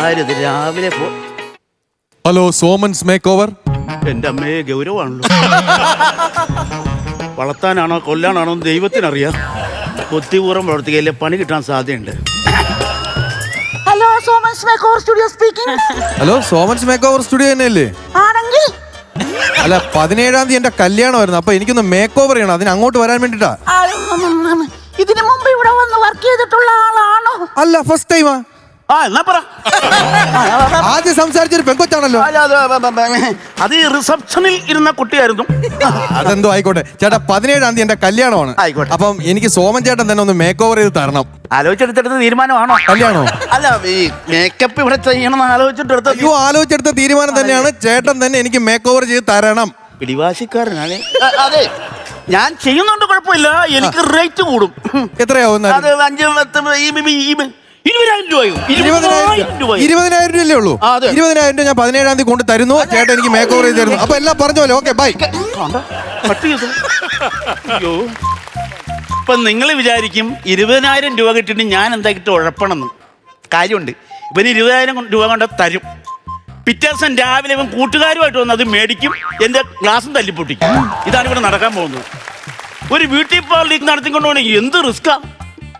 ആരത് രാവിലെ hello, Soman's make over. എന്റെ അമ്മയെ ഗൗരവാണല്ലോ. വളർത്താനാണോ കൊല്ലാനാണോ ദൈവത്തിനറിയാം. കൊത്തിപൂർവ്വം പ്രവർത്തിക്കയില്ലേ, പണി കിട്ടാൻ സാധ്യതയുണ്ട്. Hello, Soman's make over studio speaking. Hello, Soman's make over studio തന്നെയല്ലേ? ആണെങ്കിൽ അല്ല, 17-ാം തീയതി എന്റെ കല്യാണമായിരുന്നു. അപ്പൊ എനിക്കൊന്ന് മേക്ക് ഓവർ ചെയ്യണം. അതിന് അങ്ങോട്ട് വരാൻ വേണ്ടിട്ടാ. ഇതിനു മുമ്പ് ഇവിടെ വന്ന് വർക്ക് ചെയ്തിട്ടുള്ള ആളാണോ? അല്ല, ഫസ്റ്റ് ടൈമാ. എന്നാ പറ. ആദ്യം സംസാരിച്ചൊരു പെങ്കൊച്ചാണല്ലോ. അത് റിസപ്ഷനിൽ ഇരുന്ന കുട്ടിയായിരുന്നു. അതെന്തോ ആയിക്കോട്ടെ ചേട്ടാ. 17-ാം തീയതി എന്റെ കല്യാണമാണ്. ആയിക്കോട്ടെ. അപ്പം എനിക്ക് സോമൻ ചേട്ടൻ തന്നെ ഒന്ന് മേക്ക് ഓവർ ചെയ്ത് തരണം. ആലോചിച്ചെടുത്തെടുത്ത തീരുമാനമാണോ? കല്യാണോ? അല്ല, ഈ മേക്കപ്പ് ഇവിടെ ചെയ്യണമെന്ന് ആലോചിച്ചിട്ടെടുത്ത. അയ്യോ, ആലോചിച്ചെടുത്ത തീരുമാനം തന്നെയാണ്. ചേട്ടൻ തന്നെ എനിക്ക് മേക്ക് ഓവർ ചെയ്ത് തരണം. പിടിവാശിക്കാരനാണ്. അതെ, ഞാൻ ചെയ്യുന്നുണ്ട്, കുഴപ്പമില്ല. എനിക്ക് റേറ്റ് കൂടും. എത്രയാവും? അത് 5-10 20,000 രൂപയോ? 20,000 രൂപയല്ലേ ഉള്ളൂ? 20,000 രൂപ ഞാൻ 17-ാം തീയതി കൊണ്ട് തരുന്നു. ചേട്ടൻ എനിക്ക് മേക്ക് ഓവർ ചെയ്ത് തരുന്നു. അപ്പൊ എല്ലാം പറഞ്ഞ പോലെ. Okay, bye. അയ്യോ, ഇപ്പൊ നിങ്ങൾ വിചാരിക്കും 20,000 രൂപ കിട്ടിയിട്ട് ഞാൻ എന്താക്കിട്ട് ഉഴപ്പണമെന്ന്. കാര്യമുണ്ട്. ഇവന് 20,000 രൂപ കൊണ്ട് തരും. പിറ്റേ ദിവസം രാവിലെ ഇവൻ കൂട്ടുകാരുമായിട്ട് വന്ന് അത് മേടിക്കും. എന്റെ ഗ്ലാസും തല്ലിപ്പൊട്ടിക്കും. ഇതാണ് ഇവിടെ നടക്കാൻ പോകുന്നത്. ഒരു ബ്യൂട്ടി പാർലർ നടത്തിക്കൊണ്ട് പോകണമെങ്കിൽ എന്ത് റിസ്ക്കാ.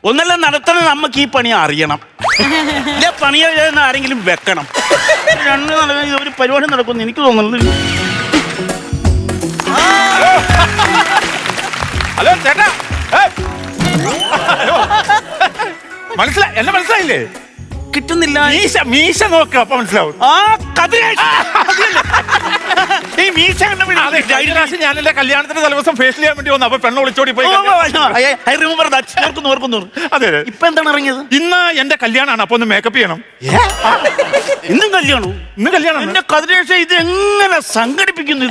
ഒന്നെല്ലാം നടത്തണ നമുക്ക് ഈ പണി അറിയണം. ഇല്ല, പണി ആരെങ്കിലും വെക്കണം. ഒരു പരിപാടി നടക്കുമെന്ന് എനിക്ക് തോന്നുന്നത്. ഹലോ ചേട്ടാ, മനസ്സിലായി? എന്നെ മനസ്സിലായില്ലേ? കിട്ടുന്നില്ല. മീശ നോക്ക്, അപ്പൊ മനസ്സിലാവും. ഈ മീശ ഞാൻ എന്റെ കല്യാണത്തിന്റെ തലേദിവസം ഫേസ് ചെയ്യാൻ വേണ്ടി വന്നു. അപ്പൊ പെണ്ണ് ഒളിച്ചോടി പോയി. അതെ, ഇപ്പൊ എന്താണ് ഇറങ്ങിയത്? ഇന്ന് എന്റെ കല്യാണമാണ്. അപ്പൊ ഒന്ന് മേക്കപ്പ് ചെയ്യണം. ഇന്നും കല്യാണോ? ഇന്ന് കല്യാണം. എന്റെ കതിരേഷ ഇത് എങ്ങനെ സംഘടിപ്പിക്കുന്നു?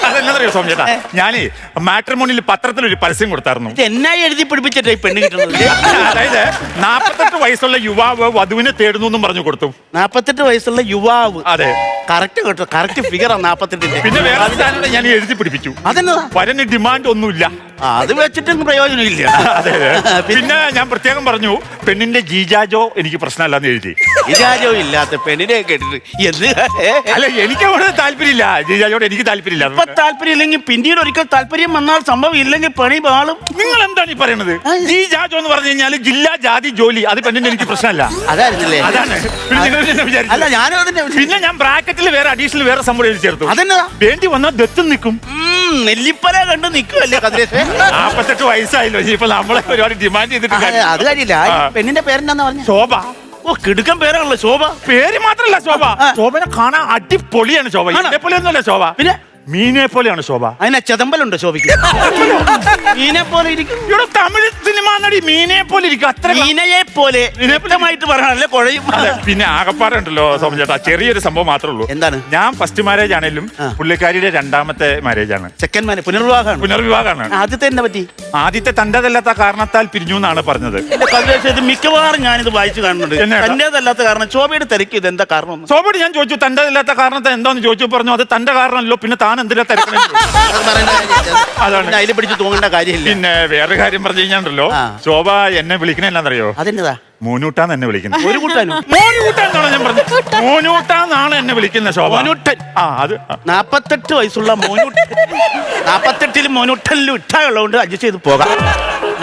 അതെന്നറിയോ സോമൻ ചേട്ടാ, ഞാനേ മാട്രിമോണിയിൽ പത്രത്തിലൊരു പരസ്യം കൊടുത്തായിരുന്നു. എന്നായി എഴുതി പിടിപ്പിച്ചിട്ടേ പെണ്ണ് കിട്ടുന്നത്? അതായത് 48 വയസ്സുള്ള യുവാവ് വധുവിനെ തേടുന്നു എന്നും പറഞ്ഞു കൊടുത്തു. 48 വയസ്സുള്ള യുവാവ്. അതെ, കറക്റ്റ് കേട്ടോ, കറക്റ്റ് ഫിഗറാ 48. പിന്നെ വേറെ സാധനം ഞാൻ എഴുതി പിടിപ്പിച്ചു. അതെന്നതാ? വരന് ഡിമാൻഡ് ഒന്നുമില്ല. അത് വെച്ചിട്ടൊന്നും പ്രയോജനമില്ല. അതെ. പിന്നെ ഞാൻ പ്രത്യേകം പറഞ്ഞു, പെണ്ണിന്റെ ജീജാജോ എനിക്ക് പ്രശ്നമല്ലെന്ന് എഴുതി. ജീജാജോ ഇല്ലാത്ത പെണ്ണിനെ കേട്ടിട്ട് എന്ത്? അല്ല, എനിക്ക് അവിടെ താല്പര്യമില്ല. ജീജാജോട് എനിക്ക് താല്പര്യമില്ല. ഇപ്പൊ താല്പര്യം ഇല്ലെങ്കിൽ പിന്നീട് ഒരിക്കൽ താല്പര്യം വന്നാൽ സംഭവം ഇല്ലെങ്കിൽ പണി പാളും. നിങ്ങൾ എന്താണ് ഈ പറയുന്നത്? ജീജാജോ എന്ന് പറഞ്ഞു കഴിഞ്ഞാൽ ജില്ലാ ജാതി ജോലി, അത് പെണ്ണിന്റെ എനിക്ക് പ്രശ്നമല്ല. അതായിരുന്നില്ലേ? അതാണ്. അല്ല, ഞാനും അതിന്റെ. പിന്നെ ഞാൻ ബ്രാക്കറ്റിൽ വേറെ അഡീഷണൽ വേറെ സംഭവം എഴുതി ചേർത്തു. അതെന്നതാ? വേണ്ടി വന്നാൽ ദത്തും നിൽക്കും. നെല്ലിപ്പല കണ്ട് നിൽക്കുമല്ലേ കതിരേഷ്? 48 വയസ്സായല്ലോ. ഇപ്പൊ നമ്മളെ ഒരുപാട് ഡിമാൻഡ് ചെയ്തിട്ട് അത് കാര്യമില്ല. പെണ്ണിന്റെ പേരെന്താന്ന് പറഞ്ഞു? ശോഭ. ഓ, കിടുക്കൻ പേരാണല്ലോ ശോഭ. പേര് മാത്രല്ല ശോഭ, ശോഭനെ കാണാൻ അടിപൊളിയാണ് ശോഭ. എന്നെ പോലെ ഒന്നുമല്ല ശോഭ, പിന്നെ മീനെ പോലെയാണ് ശോഭ. അതിനെ ചെതമ്പലുണ്ടോ ശോഭയ്ക്ക്? മീനെ പോലെ ഇരിക്കും. ഇവിടെ തമിഴ് സിനിമ നടി മീനെ പോലെ ഇരിക്കും. അത്ര മീനയെ പോലെ വ്യക്തമായിട്ട് പറയാനല്ലേ കുഴയും. പിന്നെ ആകപ്പാടെ ഉണ്ടല്ലോ സോമൻ ചേട്ടാ, ചെറിയൊരു സംഭവം മാത്രമേ ഉള്ളൂ. എന്താണ്? ഞാൻ ഫസ്റ്റ് മാരേജ് ആണെങ്കിലും പുള്ളിക്കാരിയുടെ രണ്ടാമത്തെ മാരേജ് ആണ്. സെക്കൻഡ് മാരേജ്, പുനർവിവാഹമാണ്. ആദ്യത്തെ എന്താ പറ്റി? ആദ്യത്തെ തന്റേതല്ലാത്ത കാരണത്താൽ പിരിഞ്ഞു എന്നാണ് പറഞ്ഞത്. മിക്കവാറും ഞാനിത് വായിച്ചു കാണുന്നുണ്ട്. തന്റേതല്ലാത്ത കാരണം. ശോഭയുടെ തിരക്ക് ഇത് എന്താ കാരണം? ശോഭയോട് ഞാൻ ചോദിച്ചു തന്റേതല്ലാത്ത കാരണത്തെ എന്താന്ന് ചോദിച്ചു. പറഞ്ഞു അത് തന്റെ കാരണമല്ലോ, പിന്നെ താൻ എന്തിനാ തിരക്കണേ. അതാണ് അതിൽ പിടിച്ച് തൂങ്ങേണ്ട കാര്യമില്ല. പിന്നെ വേറെ കാര്യം പറഞ്ഞു കഴിഞ്ഞാണ്ടല്ലോ, ശോഭ എന്നെ വിളിക്കണ എന്നാന്നറിയോ? അതെന്നതാ? മോനൂട്ടാന്ന് എന്നെ വിളിക്കുന്നത്. ഒരു കൂട്ടാനോ? മോനൂട്ടാന്നാണ് ഞാൻ പറഞ്ഞത്. മോനൂട്ടാന്നാണ് എന്നെ വിളിക്കുന്നത് ശോഭ. മോനൂട്ടൻ. അത് 48 വയസ്സുള്ള മോനൂട്ടൻ. 48-ലും മോനൂട്ടനിലും ഇട്ടായുള്ളതുകൊണ്ട് അഡ്ജസ്റ്റ് ചെയ്ത് പോകാം.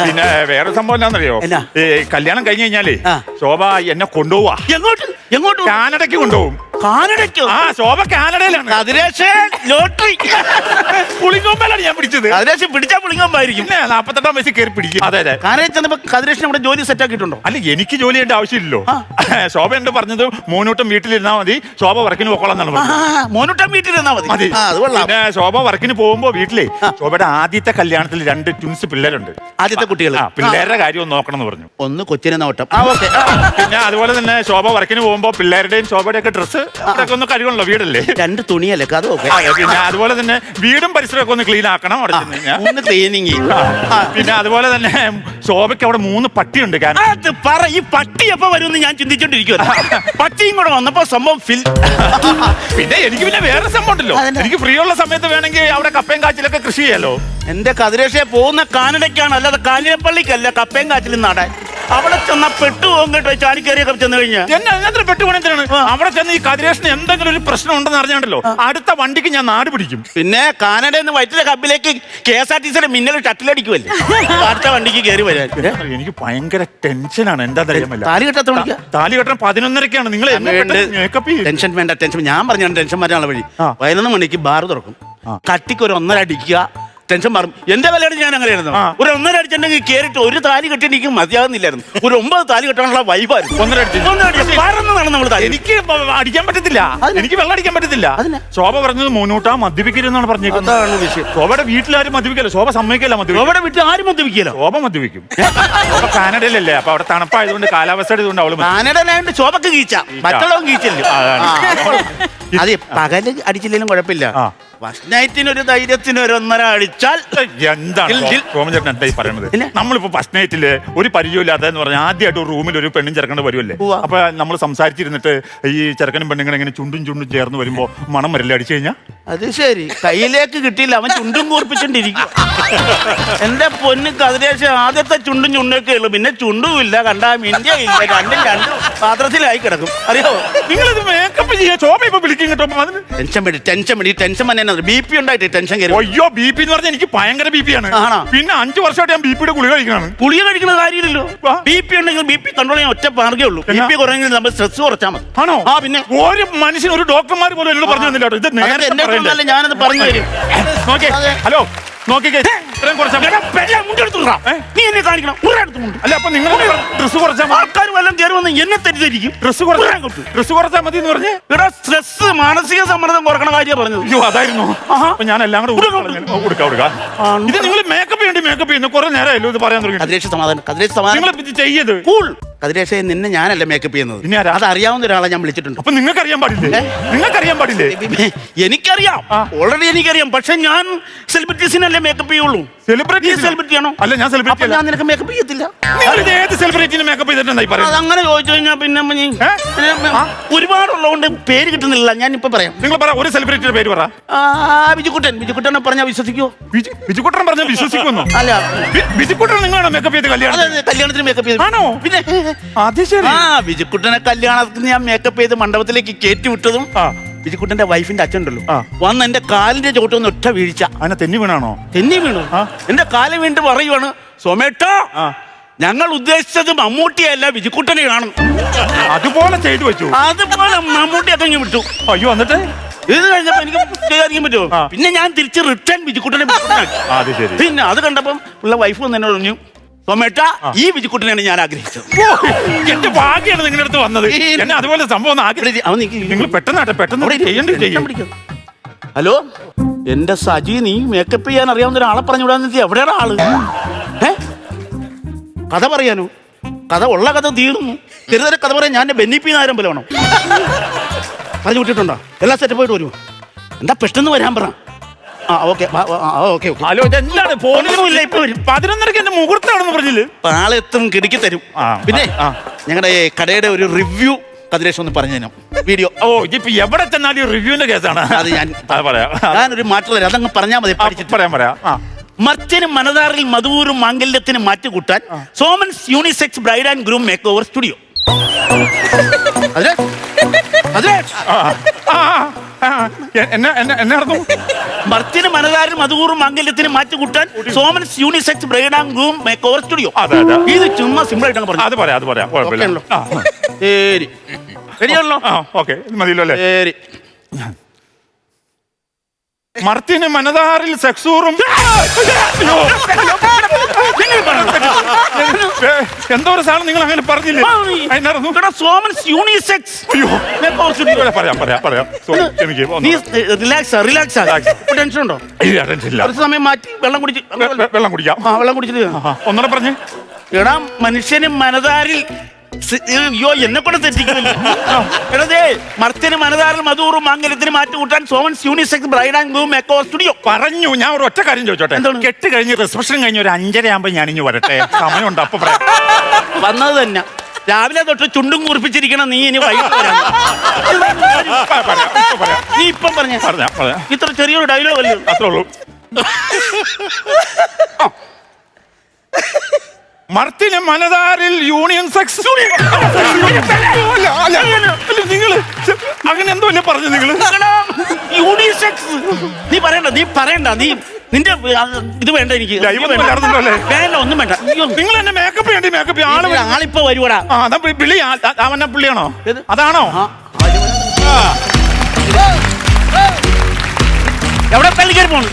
പിന്നെ വേറെ സംഭവം എന്താണെന്നറിയോ? കല്യാണം കഴിഞ്ഞ് കഴിഞ്ഞാലേ ശോഭ എന്നെ കൊണ്ടുപോവാ. എങ്ങോട്ട്? കാനഡയ്ക്ക് കൊണ്ടുപോകും. കാനഡയ്ക്കോ? ആ, ശോഭ കാനഡയിലാണ്. ലോട്ടറി പുളിങ്ങോമ്പലാണ് ഞാൻ പിടിച്ചത്. കതിരേശ് പിടിച്ചാ പുളിങ്ങോമ്പായിരിക്കും. 48-ാം വയസ്സിൽ കയറി പിടിക്കും. അതെ അതെ. കാനഡയിൽ ചെന്നപ്പോ കതിരേശിന് അവിടെ ജോലി സെറ്റ് ആക്കിയിട്ടുണ്ടോ? അല്ല, എനിക്ക് ജോലി ചെയ്യേണ്ട ആവശ്യമില്ലല്ലോ. ശോഭ ഉണ്ട് പറഞ്ഞത് മോനൂട്ടം വീട്ടിലിരുന്നാ മതി, ശോഭ വർക്കിന് പോക്കോളാന്നാണ് പറഞ്ഞത്. മോനൂട്ടം വീട്ടിലിരുന്നാ മതി. പിന്നെ ശോഭ വർക്കിന് പോകുമ്പോ വീട്ടിലെ ശോഭയുടെ ആദ്യത്തെ കല്യാണത്തിൽ 2 ട്വിൻസ് പിള്ളേരുണ്ട്. ആദ്യത്തെ കുട്ടികൾ. പിള്ളേരുടെ കാര്യം ഒന്ന് നോക്കണം എന്ന് പറഞ്ഞു. ഒന്ന് കൊച്ചിനെ നോട്ടം. പിന്നെ അതുപോലെ തന്നെ ശോഭ വർക്കിന് പോകുമ്പോ പിള്ളേരുടെയും ശോഭയുടെ ഒക്കെ ഡ്രസ്സ് അതൊക്കെ ഒന്ന് കഴുകണല്ലോ, വീടല്ലേ? 2 തുണിയല്ലേ അത്? പിന്നെ അതുപോലെ തന്നെ വീടും പരിസരമൊക്കെ ഒന്ന് ക്ലീൻ ആക്കണം. ക്ലീനിങ്. പിന്നെ അതുപോലെ തന്നെ ശോഭയ്ക്ക് അവിടെ 3 പട്ടിയുണ്ട്. ഈ പട്ടി എപ്പോ വരുമെന്ന് ഞാൻ ചിന്തിച്ചോണ്ടിരിക്കുവല്ലോ. പട്ടിയും കൂടെ വന്നപ്പോ സംഭവം ഫിൽ. പിന്നെ എനിക്ക് പിന്നെ വേറെ സംഭവം ഉണ്ടല്ലോ. എനിക്ക് ഫ്രീ ഉള്ള സമയത്ത് വേണമെങ്കിൽ അവിടെ കപ്പയും കാച്ചിലൊക്കെ കൃഷി ചെയ്യാലോ. എന്റെ കതിരേഷയെ പോകുന്ന കാനഡയ്ക്കാണ്, അല്ലാതെ കാഞ്ഞിരപ്പള്ളിക്കല്ല കപ്പയും കാച്ചിലും നടാൻ. അവിടെ ചെന്ന പെട്ടുപോകും കേട്ടോ ചാടിക്കറിയൊക്കെ ചെന്ന് കഴിഞ്ഞാൽ. എന്നെ അതിനകത്ത് പെട്ടുപോണെന്തിനാണ്? അവിടെ ചെന്ന് ഈ കതിരേഷിന് എന്തെങ്കിലും ഒരു പ്രശ്നം ഉണ്ടെന്ന് അറിഞ്ഞാണ്ടല്ലോ അടുത്ത വണ്ടിക്ക് ഞാൻ നാട് പിടിക്കും. പിന്നെ കാനഡയിൽ നിന്ന് വൈറ്റിലെ കപ്പിലേക്ക് KSRTC മിന്നൽ ഷട്ടിലടിക്കുമല്ലേ അടുത്ത വണ്ടിക്ക് കയറി വരാൻ. എനിക്ക് ഭയങ്കര ടെൻഷനാണ്. എന്താ അറിയാമല്ല, താലി കെട്ടാത്ത മണിക്കാ? താലി കെട്ടാൻ 11:30-ക്കാണ്. നിങ്ങൾ മേക്കപ്പ് ടെൻഷൻ വേണ്ട, ടെൻഷൻ. ഞാൻ പറഞ്ഞു ടെൻഷൻ വരാനുള്ള വഴി 11 മണിക്ക് ബാർ തുറക്കും. കട്ടിക്ക് ഒരു 1.5 അടിക്കുക, ടെൻഷൻ മാറും. എന്റെ കല്യാണം ഞാൻ അങ്ങനെയായിരുന്നു. ഒരു 1.5 അടിച്ചിട്ടുണ്ടെങ്കിൽ കേറിട്ട് ഒരു താലി കെട്ടി എനിക്ക് മതിയാകുന്നില്ലായിരുന്നു. ഒരു 9 താലി കെട്ടാനുള്ള വൈബായിരുന്നു. 1.5 നമ്മൾ. എനിക്ക് അടിക്കാൻ പറ്റത്തില്ല, എനിക്ക് വെള്ളം അടിക്കാൻ പറ്റത്തില്ല. ശോഭ പറഞ്ഞത് മുന്നോട്ടാ മദ്യപിക്കരുതെന്നാണ് പറഞ്ഞേക്കുന്നത്. അതാണ് വിഷയം. ശോഭയുടെ വീട്ടിലാരും മദ്യപിക്കല്ലോ, ശോഭ സമ്മതിക്കല്ല മദ്യപിക്കും. അവിടെ വിട്ട് ആരും മദ്യപിക്കല്ലോ. ശോഭ മദ്യപിക്കും. ശോഭ കാനഡയിലല്ലേ, അപ്പൊ അവിടെ തണുപ്പായതുകൊണ്ട് കാലാവസ്ഥയുടെ ഇതുകൊണ്ട് അവള് കാനഡയിലായോണ്ട് ശോഭക്ക് കീച്ച, മറ്റുള്ളവൻ കീച്ചല്ലോ. അതെ, പകല് അടിച്ചില്ലെങ്കിലും കുഴപ്പമില്ല. ഫസ്റ്റ് നൈറ്റിന് ഒരു ധൈര്യത്തിന് ഒരു 1.5 അടിച്ചാൽ എന്താണ് സോമചേട്ടൻ എന്തായി പറയണത്? നമ്മളിപ്പോ ഫസ്റ്റ് നൈറ്റില് ഒരു പരിചയമില്ലാത്തതെന്ന് പറഞ്ഞാൽ ആദ്യമായിട്ട് ഒരു റൂമിൽ ഒരു പെണ്ണും ചെറുക്കണ്ട് വരുമല്ലേ. അപ്പൊ നമ്മൾ സംസാരിച്ചിരുന്നിട്ട് ഈ ചെറുക്കനും പെണ്ണുങ്ങളും ഇങ്ങനെ ചുണ്ടും ചേർന്ന് വരുമ്പോ മണം വരല്ലേ അടിച്ചു കഴിഞ്ഞാൽ? അത് ശരി, കയ്യിലേക്ക് കിട്ടിയില്ല, അവൻ ചുണ്ടും കൂർപ്പിച്ചോണ്ടിരിക്കും. എന്റെ പൊന്ന് കതിരേശ, ആദ്യത്തെ ചുണ്ടൊക്കെ ഉള്ളു, പിന്നെ ചുണ്ടും ഇല്ല, കണ്ടാ മിന്ത്യ ഇല്ല, രണ്ടും പാത്രത്തിലായി കിടക്കും. അറിയോ? നിങ്ങളിത് മേക്കപ്പ് ചെയ്യാ ശോഭ ഇപ്പൊ വിളിക്കും കേട്ടോ. ടെൻഷൻ തന്നെ BP ഉണ്ടായിട്ട് ടെൻഷൻ കയറി. അയ്യോ, BP എന്ന് പറഞ്ഞാൽ എനിക്ക് ഭയങ്കര BP ആണ്. പിന്നെ 5 വർഷമായിട്ട് ഞാൻ BP ഗുളിക കഴിക്കണം. ഗുളിക കഴിക്കുന്ന കാര്യമില്ലല്ലോ. BP ഉണ്ടെങ്കിൽ BP കൺട്രോൾ ചെയ്യാൻ ഒറ്റ മാർഗ്ഗേ ഉള്ളൂ. BP കുറഞ്ഞെങ്കിൽ നമ്മൾ സ്ട്രെസ് കുറച്ചാൽ മതി. ആണോ? പിന്നെ ഒരു മനുഷ്യൻ, ഒരു ഡോക്ടർമാർ പോലും എന്നോട് പറഞ്ഞു തന്നില്ല. ഇത് എന്റെ ഞാനത് പറഞ്ഞു തരും. ഹലോ, നോക്കിക്കേ, ഇത്രയും കുറച്ചാൽ നീ എന്നെ കാണിക്കണം. അല്ല, അപ്പൊ നിങ്ങൾ ഡ്രസ് കുറച്ചാൽ ആൾക്കാർ വല്ലതും കയറി വന്ന് എന്നെ തെറ്റിദ്ധരിക്കും. ഡ്രസ് കുറച്ചാൽ മതി എന്ന് പറഞ്ഞേ. ഇവിടെ സ്ട്രെസ്, മാനസിക സമ്മർദ്ദം കുറക്കണ കാര്യം പറഞ്ഞത്. അയ്യോ, അതായിരുന്നു. അപ്പൊ ഞാൻ എല്ലാം കൂടെ കൊടുക്കാം. ഇത് നിങ്ങൾ മേക്കപ്പ് ചെയ്യുന്നു കുറെ നേരമല്ലോ ഇത് പറയാൻ തുടങ്ങി. കതിരേഷ് സമാധാനം നിങ്ങൾ ചെയ്യത് കതിരേഷെ, നിന്നെ ഞാനല്ല മേക്കപ്പ് ചെയ്യുന്നത്. പിന്നെ അത് അറിയാവുന്ന ഒരാളെ ഞാൻ വിളിച്ചിട്ടുണ്ട്. അപ്പൊ നിങ്ങൾക്ക് അറിയാൻ പാടില്ലേ? എനിക്കറിയാം, ഓൾറെഡി എനിക്കറിയാം. പക്ഷെ ഞാൻ സെലിബ്രിറ്റീസിനല്ലേ മേക്കപ്പ് ചെയ്യുള്ളൂ. സെലിബ്രിറ്റി ആണോ? അല്ല, ഞാൻ സെലിബ്രിറ്റി അല്ല. ഞാൻ നിനക്ക് മേക്കപ്പ് ചെയ്യത്തില്ല. ഏത് സെലിബ്രിറ്റിനെ മേക്കപ്പ് ചെയ്തിട്ടുണ്ടായി പറയാം? അതങ്ങനെ ചോദിച്ചു കഴിഞ്ഞാൽ പിന്നെ ഒരുപാടുള്ളതുകൊണ്ട് പേര് കിട്ടുന്നില്ല. ഞാൻ ഇപ്പൊ പറയാം. നിങ്ങൾ പറ, ഒരു സെലിബ്രിറ്റിയുടെ പേര് പറ. ബിജുക്കുട്ടനെ പറഞ്ഞാൽ വിശ്വസിക്കുവോ? ബിജുക്കുട്ടൻ പറഞ്ഞാൽ വിശ്വസിക്കുന്നു? അല്ല, ബിജുക്കുട്ടൻ നിങ്ങളാണോ മേക്കപ്പ് ചെയ്ത് കല്യാണത്തിന് മേക്കപ്പ് ചെയ്ത്? ആണോ? പിന്നെ ബിജുക്കുട്ടനെ കല്യാണത്തിന് ഞാൻ മേക്കപ്പ് ചെയ്ത് മണ്ഡപത്തിലേക്ക് കയറ്റി വിട്ടതും ബിജുക്കുട്ടന്റെ വൈഫിന്റെ അച്ഛൻ ഉണ്ടല്ലോ, വന്ന് എന്റെ കാലിന്റെ ചോട്ടൊന്ന് ഒറ്റ വീഴ്ച. അതിനെ തെന്നി വീണാണോ? തെന്നി വീണു. എന്റെ കാല് വീണ്ടും പറയുവാണ്, സോമേട്ടാ, ഞങ്ങൾ ഉദ്ദേശിച്ചത് മമ്മൂട്ടിയല്ല ബിജുക്കുട്ടനെയാണ്. അതുപോലെ ചെയ്തു വെച്ചു. അതുപോലെ മമ്മൂട്ടിയൊക്കെ ഇങ്ങ് വിട്ടു. അയ്യോ, എന്നിട്ട് ഇത് കഴിഞ്ഞപ്പോ എനിക്ക് ചെയ്യാൻ പറ്റുമോ? പിന്നെ ഞാൻ തിരിച്ച് റിട്ടേൺ ബിജുക്കുട്ടനെ. പിന്നെ അത് കണ്ടപ്പം ഉള്ള വൈഫ് വന്ന് എന്നോട് പറഞ്ഞു, സോമേട്ടാ, ഈ ബിജുക്കുട്ടനെയാണ് ഞാൻ ആഗ്രഹിച്ചത്. എന്റെ ഭാഗ്യാണ് നിങ്ങളുടെ അടുത്ത് വന്നത്. എന്നെ അതുപോലെ സംഭവം നിങ്ങൾ പെട്ടെന്ന്. ഹലോ, എന്റെ സജി, നീ മേക്കപ്പ് ചെയ്യാൻ അറിയാവുന്ന ഒരാളെ പറഞ്ഞു വിടാന്ന്. എവിടെയാണ് ആള്? കഥ പറയാനോ? കഥ ഉള്ള കഥ തീർന്നു. ചെറുതര കഥ പറയാൻ ഞാൻ ബെന്നിപ്പി നായരം പോലെ വേണം. പറഞ്ഞു വിട്ടിട്ടുണ്ടോ? എല്ലാ സെറ്റപ്പായിട്ട് വരുമോ? എന്താ പെട്ടെന്ന് വരാൻ പറ. ഹലോ, ഇതെന്താണ്? ഫോണിലുമില്ല. ഇപ്പൊ 11:30 എന്റെ മുഹൂർത്തമാണെന്ന് പറഞ്ഞില്ലേ? ആളെത്തും കിടക്കി തരും. പിന്നെ ഞങ്ങളുടെ കടയുടെ ഒരു റിവ്യൂ കതിരേഷ് ഒന്ന് പറഞ്ഞു തരാം. വീഡിയോ. ഇപ്പൊ എവിടെ ചെന്നാലും റിവ്യൂവിന്റെ കേസാണ്. അത് ഞാനൊരു മാറ്റം തരാം, അതങ്ങ് പറഞ്ഞാൽ മതി. പറയാം. മർച്ചനും മനതാറിൽ മധുവൂരും മാംഗല്യത്തിന് മാറ്റുകൂട്ടാൻ Somans unisex bride and groom makeover studio. മർച്ചന് മനതാറിൽ മധുവൂറും മാംഗല്യത്തിന് മാറ്റുകൂട്ടാൻ Somans unisex bride and groom makeover studio. ഇത് ചുമ്മാ സിമ്പിൾ ആയിട്ട് പറഞ്ഞു. അത് പറയാം. ശരി, ശരിയാണല്ലോ. മതിയല്ലോ അല്ലേ? ശരി. മർത്തിന് മനതാറിൽ സെക്സൂറും എന്തോ ഒരു സാധനം നിങ്ങൾ അങ്ങനെ പറഞ്ഞില്ലേ? സോമൻസ് യൂണിസെക്സ്. പറയാം. റിലാക്സ്. ടെൻഷൻ ഉണ്ടോ? കുറച്ച് സമയം മാറ്റി വെള്ളം കുടിക്കാം. വെള്ളം കുടിച്ചിട്ട് ഒന്നുകൂടെ പറഞ്ഞേ. എടാ, മനുഷ്യന് മനതാറിൽ, അയ്യോ, എന്നെ കൂടെ തെറ്റിക്കുന്നില്ല. മർത്തിന് മനതാറിൽ മധുവൂറും മാംഗല്യത്തിന് മാറ്റുകൂട്ടാൻ Somans unisex bride and groom makeover studio. പറഞ്ഞു. ഞാൻ ഒരു ഒറ്റ കാര്യം ചോദിച്ചോട്ടെ? കെട്ട് കഴിഞ്ഞ് റിസപ്ഷൻ കഴിഞ്ഞ് ഒരു 5:30 ആകുമ്പോ ഞാൻ ഇനി വരട്ടെ? സമയമുണ്ട്. അപ്പൊ വന്നത് തന്നെ രാവിലെ തൊട്ട് ചുണ്ടും കുറിപ്പിച്ചിരിക്കണം. നീ ഇനി വൈകിട്ട് നീ ഇപ്പം പറഞ്ഞ ഇത്ര ചെറിയൊരു ഡയലോഗ് അല്ലേ? അത്രേ ഉള്ളൂ. മർത്തിന് മനതാരിൽ യൂണിയൻ സെക്സ്. നിങ്ങൾ അങ്ങനെ എന്തോ അല്ലേ പറഞ്ഞു നിങ്ങൾ? യൂണിസെക്സ് നീ പറയണ്ട നീ നിന്റെ ഇത് വേണ്ട എനിക്ക് വേണ്ട ഒന്നും വേണ്ട. നിങ്ങൾ എന്നെ മേക്കപ്പ് ചെയ്യണ്ടി. മേക്കപ്പ് ആളിപ്പോ വരുവാടാ. വിളി അവനെ പുള്ളിയാണോ? അതാണോ? എവിടെ പള്ളി കയറി പോണു?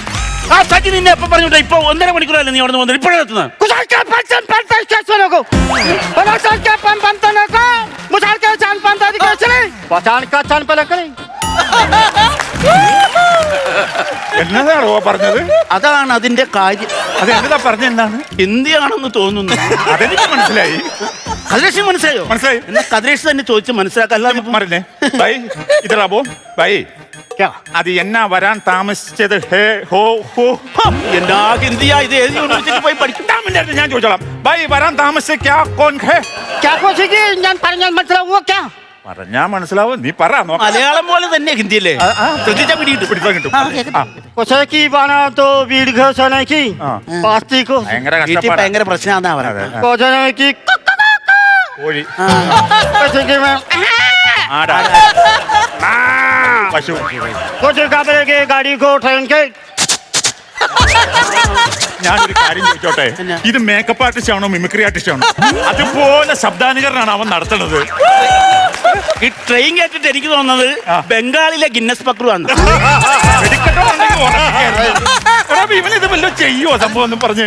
ആ സജി നിന്നെ എപ്പോ പറഞ്ഞോട്ടെ? ഇപ്പൊ 1.5 മണിക്കൂറല്ലേ നീ അവിടെ നിന്ന് വന്നത്? ഇപ്പോഴേ എത്തുന്നത്? എന്നതാണോ പറഞ്ഞത്? അതാണ് അതിന്റെ കാര്യം. അത് എന്നതാ പറഞ്ഞെന്താണ്? ഹിന്ദിയാണെന്ന് തോന്നുന്നു. അതെനിക്ക് മനസ്സിലായി. കതിരേഷ് മനസ്സിലായോ? മനസ്സിലായി. എന്നെ കതിരേഷ് തന്നെ ചോദിച്ച് മനസ്സിലാക്കല്ല. മറിഞ്ഞേ ബൈ ഇതറാബോ ബൈ. അത് എന്നാ വരാൻ താമസിച്ചത്? ഹേ ഹോ ഹോ. എന്നാ ഹിന്ദിയാ ഇത്? ഏത് യൂണിവേഴ്സിറ്റി പോയി പഠിക്കും? ഞാൻ ചോദിച്ചോളാം. ബൈ വരാൻ താമസിച്ച ക്യാ കോൻ ഹേ? ഞാൻ പറഞ്ഞാൽ മനസ്സിലാവുമോ? പറഞ്ഞാ മനസ്സിലാവും. നീ പറ. മലയാളം പോലെ തന്നെ ഹിന്ദിയല്ലേ? ശ്രദ്ധിച്ചാ പിടിയിട്ടു. പിടിച്ചാ കിട്ടും. ഭയങ്കര പ്രശ്നമാണെന്നാ പറയുന്നത്. കോഴി, ആടാ, പശു. ഞാനൊരു കാര്യം ചോദിച്ചോട്ടെ? ഇത് മേക്കപ്പ് ആർട്ടിസ്റ്റ് ആണോ മിമിക്രി ആർട്ടിസ്റ്റ് ആണോ? അതുപോലെ ശബ്ദാനുകരണമാണ് അവൻ നടത്തുന്നത്. ഈ ട്രെയിൻ കേട്ടിട്ട് എനിക്ക് തോന്നുന്നത് ബംഗാളിലെ ഗിന്നസ് പക്രു ആണ്. ഇവനിത് വല്ലോ ചെയ്യോ സംഭവം എന്ന് പറഞ്ഞ്?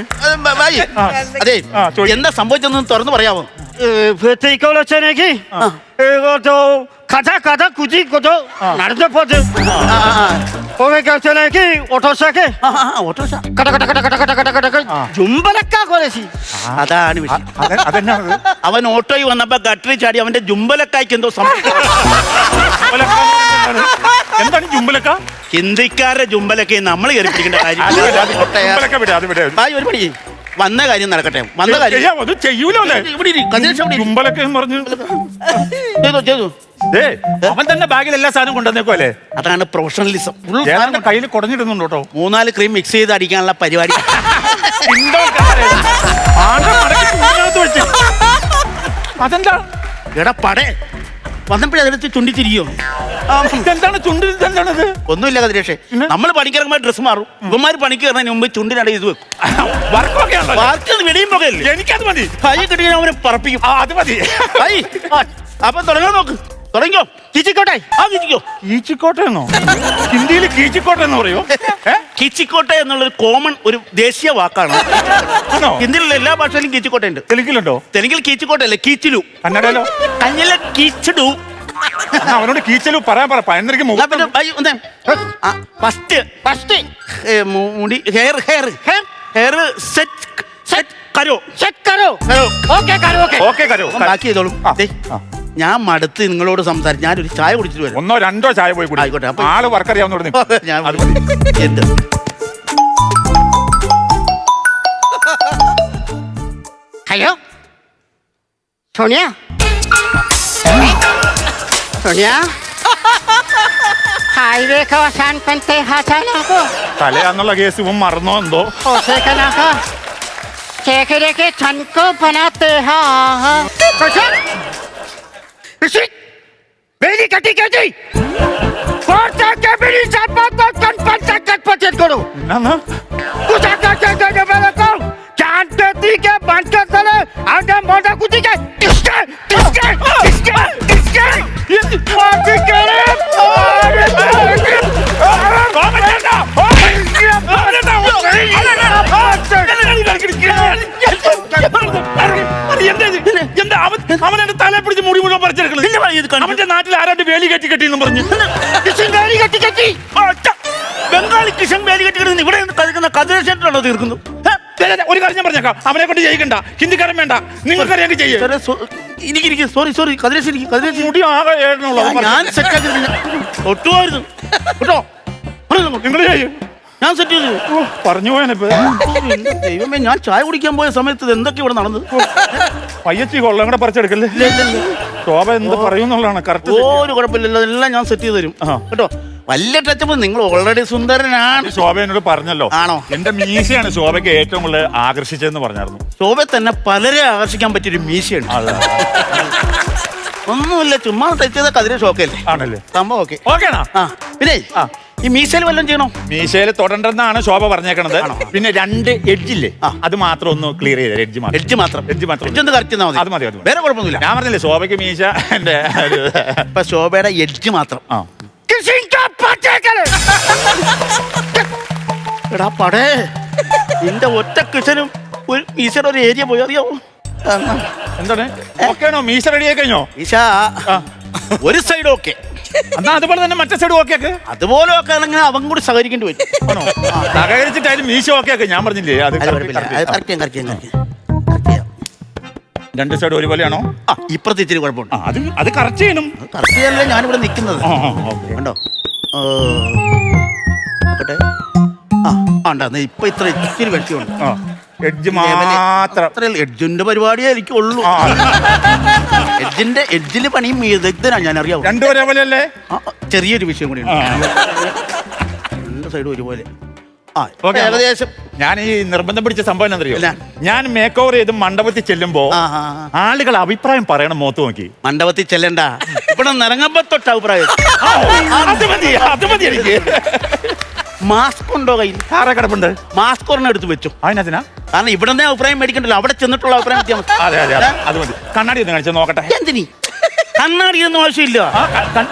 അതെ, എന്താ സംഭവിച്ചെന്ന് തുറന്നു പറയാമോ? കഥ കുജി കൊതോ നടന്നപ്പോത് അതാണ് വിഷയം. അവൻ ഓട്ടോയിൽ വന്നപ്പോ ഗട്ടറി ചാടി അവന്റെ ജുംബലക്കായ്ക്ക് എന്തോ എന്താണ് ജുംബലക്ക? ഹിന്ദിക്കാരുടെ ജുംബലക്കെ നമ്മൾ കയറി പിടിക്കേണ്ട കാര്യം. ഒരു പണി വന്ന കാര്യം നടക്കട്ടെ. വന്ന കാര്യം ചെയ്യൂലോ. ചെയ്തു. അവൻ തന്നെ ബാഗിൽ എല്ലാ സാധനവും കൊണ്ടുവന്നേക്കോല്ലേ? അതാണ് പ്രൊഫഷണലിസം. കയ്യിൽ കുടഞ്ഞിടുന്നുണ്ട് കേട്ടോ. 3-4 ക്രീം മിക്സ് ചെയ്ത് അടിക്കാനുള്ള പരിപാടി. അതെന്താ എടാ പടേ വന്നപ്പോഴേ അതിനകത്ത് ചുണ്ടി തിരിയോ? എന്താണ് ചുണ്ടി? എന്താണത്? ഒന്നുമില്ല കതിരേഷേ, നമ്മൾ പണിക്കിറങ്ങുമ്പോൾ ഡ്രസ് മാറും. ഇവന്മാര് പണിക്ക് കയറുന്നതിന് മുമ്പ് ചുണ്ടിനട ഇത് വെക്കും. വർക്ക് വെടിയും പോകല്ലേ? എനിക്കത് മതി. കൈ കിട്ടിയാൽ അവനെ പറപ്പിക്കും. അത് മതി. അപ്പൊ തുടങ്ങാൻ നോക്ക്. തുടങ്ങിയോ? കീച്ചിക്കോട്ടെ. കീച്ചിക്കോ. കീച്ചിക്കോട്ടെ എന്നോ? ഹിന്ദിയിൽ കീച്ചിക്കോട്ടെ എന്ന് പറയോ? കീച്ചിക്കോട്ടെ എന്നുള്ളൊരു കോമൺ ഒരു ദേശീയ വാക്കാണ്. ഹിന്ദിയിലുള്ള എല്ലാ ഭാഷയിലും കീച്ചിക്കോട്ടെ ഉണ്ട്. തെലുങ്കിലുണ്ടോ? തെലുങ്കിൽ കീച്ചിക്കോട്ടല്ലേ കീച്ചിലു. കന്നഡയിലോ? കഞ്ഞിലെ കീച്ചിടു. അവനോട് കീച്ചലു പറയാൻ പറ. മുടി ഹെയർ സെറ്റ് കരോ. ബാക്കി ചെയ്തോളും. ഞാൻ മടുത്ത് നിങ്ങളോട് സംസാരിച്ചു. ഞാനൊരു ചായ കുടിച്ചിട്ട് വരാം. 1-2 ചായ പോയി കുടി. ആയിക്കോട്ടെ. ആള് വർക്കറിയാവുന്ന ഞാൻ എന്ത് ഹലോ സോണിയ, സോണിയ हाईवे का आसान बनते हाथाना को തലയാന്നുള്ള കേസ് ഇവൻ മറന്നോ എന്തോ? ओसे कना का चेहरे के छन को बनाते हैं ऋषि मेरी कटी कटी कोर्टा के मेरी साथ तो कन्फर्म तक पचेत करो എന്നാ कुछ आका के दे मेरे को जान देती के बंद कर चले आगे मोटा कुछ के किसके माफी करे അവനെ തലയെ പിടിച്ച് മുടി മുഴുവൻ പറിച്ചെടുക്കണം. അവന്റെ നാട്ടിൽ ആരാണ്ട് വേലി കെട്ടി കെട്ടിയെന്ന് പറഞ്ഞു. ബംഗാളി കിഷൻ വേലി കെട്ടി ഇവിടെ കളിക്കുന്ന കതിരേഷനാണോ തീർക്കുന്നു? ഒരു കാര്യം ഞാൻ പറഞ്ഞേക്കാം, അവനെ കൊണ്ട് ചെയ്യിക്കണ്ട. ഹിന്ദിക്കാരൻ വേണ്ട, നിങ്ങൾക്കറിയാമെങ്കിൽ ചെയ്യും. എനിക്ക് സോറി കതിരേഷ് മുടി ആകെ ഏഴനുള്ളത് ഞാൻ സെറ്റാക്കി ഒട്ടുമായിരുന്നു കേട്ടോ. നിങ്ങൾ ചെയ്യും. ഞാൻ സെറ്റ് ചെയ്തു. പറഞ്ഞു പോയാനിപ്പോ. ദൈവമേ, ഞാൻ ചായ കുടിക്കാൻ പോയ സമയത്ത് ഇത് എന്തൊക്കെ ഇവിടെ നടന്നത്? പയ്യച്ചി കൊള്ളം കൂടെ പറിച്ചെടുക്കല്ലേ? ശോഭ എന്ത് പറയുന്നുള്ളതാണ് കറക്റ്റ്. ഒരു കുഴപ്പമില്ലല്ലോ, എല്ലാം ഞാൻ സെറ്റ് ചെയ്ത് തരും കേട്ടോ. വലിയ ടച്ചപ്പ് നിങ്ങൾ ഓൾറെഡി സുന്ദരനാണ്. ശോഭ എന്നോട് പറഞ്ഞല്ലോ. ആണോ? എന്റെ മീശയാണ് ശോഭയ്ക്ക് ഏറ്റവും കൂടുതൽ ആകർഷിച്ചതെന്ന് പറഞ്ഞായിരുന്നു. ശോഭ തന്നെ പലരെ ആകർഷിക്കാൻ പറ്റിയൊരു മീശയുണ്ട്. ഒന്നുമില്ല, ചുമ്മാ തെറ്റത് കതിരെ ഷോക്കല്ലേ ആണല്ലേ സംഭവം. ഓക്കെ ഓക്കേണാ? ആ പിന്നെ ഈ മീശയിൽ വല്ലതും ചെയ്യണോ? മീശയിൽ തൊടണ്ടെന്നാണ് ശോഭ പറഞ്ഞേക്കണത്. പിന്നെ 2 എഡ്ജില്ലേ, അത് മാത്രം ഒന്ന് ക്ലിയർ ചെയ്ത. എഡ്ജ് മാത്രം എഡ്ജ് മാത്രം ഒന്ന് കറക്റ്റ് ചെയ്താൽ മതി. അത് മതി, അത് മതി. വേറെ കുഴപ്പമൊന്നുമില്ല. ഞാൻ പറഞ്ഞില്ലേ ശോഭയ്ക്ക് മീശ എന്റെ ഇപ്പൊ ശോഭയുടെ എഡ്ജ് മാത്രം. ആ എടാ പടേ, നിന്റെ ഒറ്റ കിച്ചനും ഒരു മീശയുടെ ഒരു ഏരിയ പോയി അറിയാവോ? എന്താണ്? ഓക്കേണോ? മീശ റെഡിയായി കഴിഞ്ഞോ? മീശ ഒരു സൈഡ് ഓക്കെ, എന്നാ അതുപോലെ തന്നെ മറ്റേ സൈഡ് ഓക്കെ ആക്ക്. അതുപോലെ ഒക്കെ ആണെങ്കിൽ അവൻ കൂടി സഹകരിക്കേണ്ടി വരും. ആണോ? സഹകരിച്ചിട്ടായാലും മീശ ഓക്കെ ആക്ക്. ഞാൻ പറഞ്ഞില്ലേ അത് കറക്റ്റ് ചെയ്യാം. 2 സൈഡ് ഒരുപോലെയാണോ? ഇപ്പുറത്ത് ഇച്ചിരി കുഴപ്പമുണ്ട്. അത് കറക്റ്റ് ചെയ്യണം. കറക്റ്റ് ചെയ്യാനല്ലേ ഞാനിവിടെ നിൽക്കുന്നത്. കണ്ടോ? നോക്കട്ടെ. ഉണ്ടെന്ന് ഇപ്പൊ ഇച്ചിരി വെട്ടിയുണ്ട്. എഡ്ജ് മാത്രം. എഡ്ജിന്റെ പരിപാടിയേ എനിക്കുള്ളൂ. എഡ്ജിന്റെ പണിയും വിദഗ്ധനാണ് ഞാൻ, അറിയാം. 2 ഒരേപോലെയല്ലേ? ചെറിയൊരു വിഷയം കൂടി ഉണ്ട്. 2 സൈഡും ഒരുപോലെ. ഓക്കേ. ഏകദേശം ഞാൻ ഈ നിർബന്ധം പിടിച്ച സംഭവം എന്നറിയോ? ഇല്ല. ഞാൻ മേക്ക് ഓവർ ചെയ്ത് മണ്ഡപത്തിൽ ചെല്ലുമ്പോ ആളുകൾ അഭിപ്രായം പറയണം മുഖത്ത് നോക്കി. മണ്ഡപത്തിൽ ചെല്ലണ്ട, ഇവിടെ നിറങ്ങുമ്പോ തൊട്ട് അഭിപ്രായം. അത് മതി എനിക്ക്. മാസ്ക് ഉണ്ടോ കയ്യിൽ? ആരെ കിടപ്പുണ്ട്? മാസ്ക് ഒരെണ്ണം എടുത്ത് വെച്ചു. അതിനകത്തിനാ? കാരണം ഇവിടെ അഭിപ്രായം മേടിക്കണ്ടല്ലോ, അവിടെ ചെന്നിട്ടുള്ള അഭിപ്രായം എത്തിയാൽ മതി. അതെ അത് മതി. കണ്ണാടി ഒന്ന് കാണിച്ചു നോക്കട്ടെ. എന്തിനി കണ്ണാടി ഒന്നും ആവശ്യമില്ല.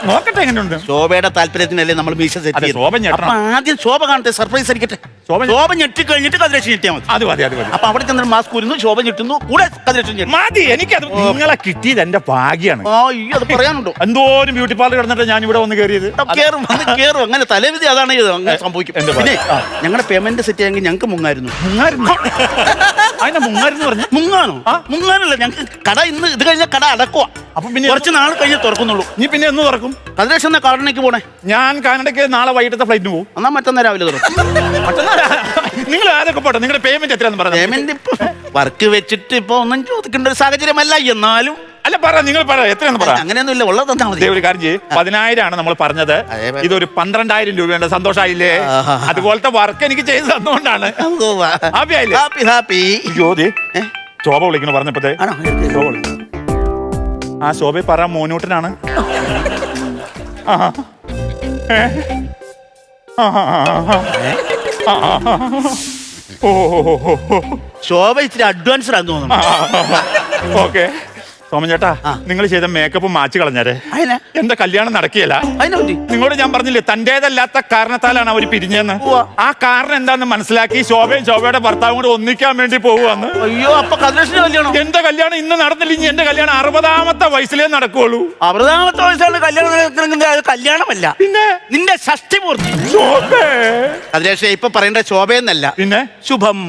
നോക്കട്ടെ എങ്ങനെയുണ്ട്. ശോഭയുടെ താല്പര്യത്തിനല്ലേ നമ്മൾ മീശ സെറ്റ് ചെയ്തത്. ശോഭ ഞെട്ടണം. അപ്പൊ ആദ്യം ശോഭ കാണട്ടെ, സർപ്രൈസ് അടിക്കട്ടെ. ശോഭ ഞെട്ടി കഴിഞ്ഞിട്ട് കതിരേഷൻ ഞെട്ടിയാൽ മതി. അത് മതി. അപ്പൊ അവിടെ ചെന്നിട്ട് മാസ്ക് ഊരുന്നു, ശോഭ ഞെട്ടുന്നു, കൂടെ കതിരേഷൻ ഞെട്ടുന്നു. മതി. എനിക്കത് നിങ്ങളെ കിട്ടിയത് എന്റെ ഭാഗ്യാണ്. അത് പറയാനുണ്ടോ? എന്തോരം ബ്യൂട്ടി പാർലർ കിടന്നിട്ട് ഞാൻ ഇവിടെ വന്ന് കയറിയത്. കേറും അങ്ങനെ തലവിധി അതാണ് അങ്ങനെ സംഭവിക്കും. പിന്നെ ഞങ്ങളുടെ പേയ്മെന്റ് സെറ്റ് ചെയ്യാമെങ്കിൽ ഞങ്ങൾക്ക് മുങ്ങായിരുന്നു. അതിനെ മുങ്ങാരെന്ന് പറഞ്ഞു? മുങ്ങാനോ? മുങ്ങാനല്ല, ഞങ്ങൾക്ക് കട ഇന്ന് ഇത് കഴിഞ്ഞ കട അടക്കുക. അപ്പൊ പിന്നെ കുറച്ച് നാൾ കഴിഞ്ഞ് തുറക്കുന്നുള്ളൂ. നീ പിന്നെ എന്ന് തുറക്കും? കതിരേഷൻ കാനഡയ്ക്ക് പോണേ. ഞാൻ കാനഡയ്ക്ക് നാളെ വൈകിട്ടത്തെ ഫ്ലൈറ്റിന് പോകും. എന്നാ മറ്റന്നാ രാവിലെ തുറക്കും. നിങ്ങൾ ആരൊക്കെ പോട്ടെ? നിങ്ങളുടെ പേയ്മെന്റ് എത്രയാന്ന് പറഞ്ഞു. പേയ്മെന്റ് ഇപ്പൊ വർക്ക് വെച്ചിട്ട് ഇപ്പൊ ഒന്നും ചോദിക്കേണ്ട ഒരു സാഹചര്യമല്ല. എന്നാലും അല്ല പറ, നിങ്ങൾ പറ എത്രയാന്ന് പറ. അങ്ങനെയൊന്നും ഇല്ല, ഉള്ളത് തന്നാ മതി. ഒരു കാര്യം ചെയ്യ്, 10,000 ആണ് നമ്മൾ പറഞ്ഞത്. ഇതൊരു 12,000 രൂപയുണ്ട്. സന്തോഷായില്ലേ? അതുപോലത്തെ വർക്ക് എനിക്ക് ചെയ്ത് തന്നുകൊണ്ടാണ്. ഹാപ്പി. ജ്യോതി ശോഭ വിളിക്കണ പറഞ്ഞപ്പോഴത്തെ ആ ശോഭ പറ മോനൂട്ടനാണ്. ശോഭ ഇച്ചിരി അഡ്വാൻസ്ഡ് ആണെന്ന് തോന്നുന്നു. ഓക്കെ സോമൻ ചേട്ടാ, നിങ്ങൾ ചെയ്ത മേക്കപ്പ് മാച്ച് കളഞ്ഞാരെ എന്റെ കല്യാണം നടക്കിയല്ല. നിങ്ങളോട് ഞാൻ പറഞ്ഞില്ലേ, തന്റേതല്ലാത്ത കാരണത്താലാണ് അവർ പിരിഞ്ഞെന്ന്. ആ കാരണം എന്താന്ന് മനസ്സിലാക്കി ശോഭയും ശോഭയുടെ ഭർത്താവും കൂടെ ഒന്നിക്കാൻ വേണ്ടി പോവുകയെന്ന്. അയ്യോ, അപ്പൊ കല്യാണം എന്റെ കല്യാണം ഇന്ന് നടന്നില്ല. ഇനി എന്റെ കല്യാണം 60ാമത്തെ വയസ്സിലേ നടക്കുള്ളൂ. 60ാമത്തെ വയസ്സാണ് കല്യാണം. കല്യാണമല്ല, പിന്നെ നിന്റെ ഷഷ്ടി പൂർത്തി. ശോഭ കതിരേഷ ഇപ്പൊ പറയേണ്ട ശോഭയെന്നല്ല, പിന്നെ ശുഭം.